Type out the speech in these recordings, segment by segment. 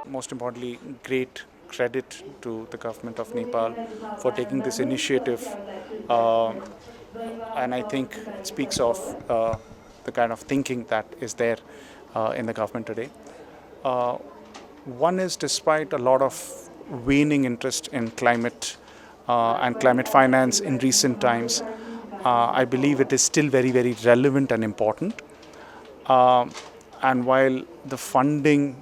most importantly, great credit to the government of Nepal for taking this initiative. Uh, and I think it speaks of the kind of thinking that is there in the government today. Uh, One is, despite a lot of waning interest in climate and climate finance in recent times, I believe it is still very, very relevant and important. And while the funding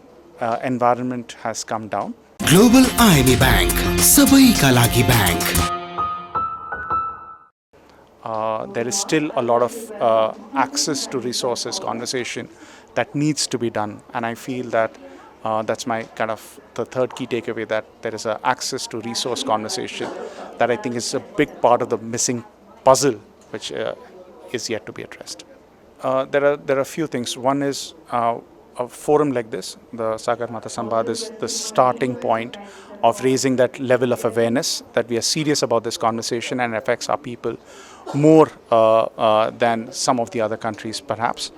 environment has come down, Global IME Bank, सबैका लागि bank. there is still a lot of access to resources conversation that needs to be done. And I feel that that's my kind of the third key takeaway, that there is a access to resource conversation that I think is a big part of the missing puzzle, which is yet to be addressed. There are a few things. One is a forum like this, the Sagarmatha Samvad, is the starting point of raising that level of awareness that we are serious about this conversation and affects our people more than some of the other countries perhaps.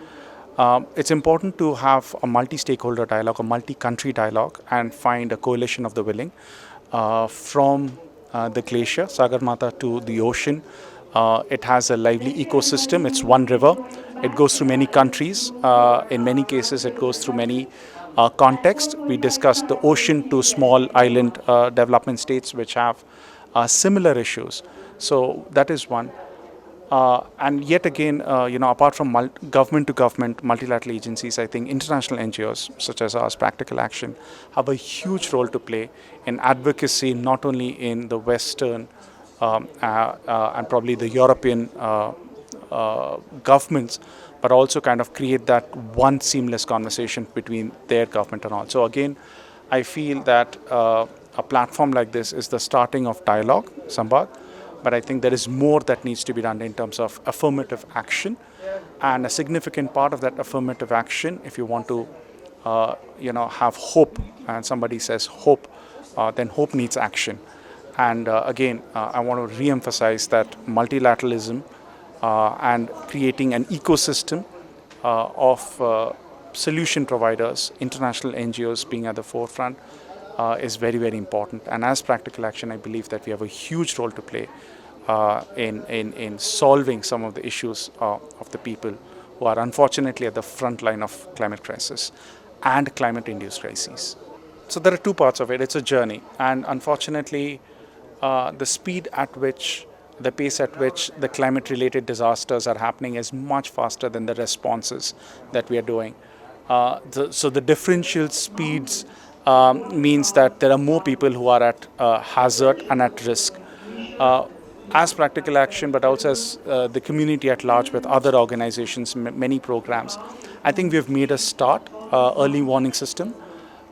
It's important to have a multi-stakeholder dialogue, a multi-country dialogue, and find a coalition of the willing from the glacier, Sagarmatha, to the ocean. It has a lively ecosystem. It's one river. It goes through many countries. In many cases, it goes through many contexts. We discussed the ocean to small island development states which have similar issues. So that is one. And yet again, apart from government to government, multilateral agencies, I think international NGOs such as ours, Practical Action, have a huge role to play in advocacy, not only in the Western and probably the European governments, but also kind of create that one seamless conversation between their government and all. So again, I feel that a platform like this is the starting of dialogue, Samvad, but I think there is more that needs to be done in terms of affirmative action. And a significant part of that affirmative action, if you want to have hope, and somebody says hope, then hope needs action. And again, I want to re-emphasize that multilateralism and creating an ecosystem of solution providers, international NGOs being at the forefront, is very, very important. And as Practical Action, I believe that we have a huge role to play in solving some of the issues of the people who are unfortunately at the front line of climate crisis and climate-induced crises. So there are two parts of it. It's a journey. And unfortunately, the speed at which, the pace at which the climate-related disasters are happening is much faster than the responses that we are doing. So the differential speeds means that there are more people who are at hazard and at risk. As Practical Action, but also as the community at large with other organizations, many programs, I think we have made a start, early warning system,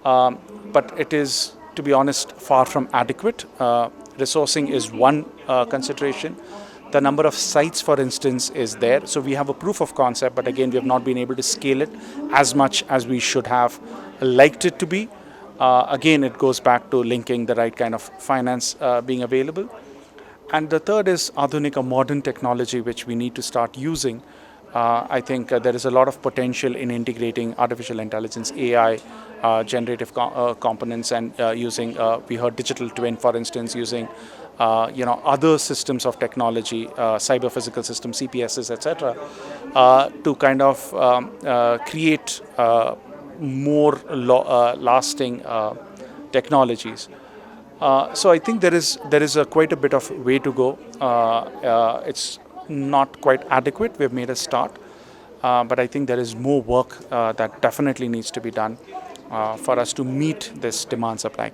but it is, to be honest, far from adequate. Resourcing is one consideration. The number of sites, for instance, is there. So we have a proof of concept, but again, we have not been able to scale it as much as we should have liked it to be. Again, it goes back to linking the right kind of finance being available. And the third is Adhunika, modern technology, which we need to start using. I think there is a lot of potential in integrating artificial intelligence, AI, generative components, and using, we heard digital twin, for instance, using other systems of technology, cyber physical systems, CPSs, etc., to kind of create more lasting technologies. So I think there is quite a bit of way to go. It's not quite adequate. We've made a start, but I think there is more work that definitely needs to be done for us to meet this demand supply.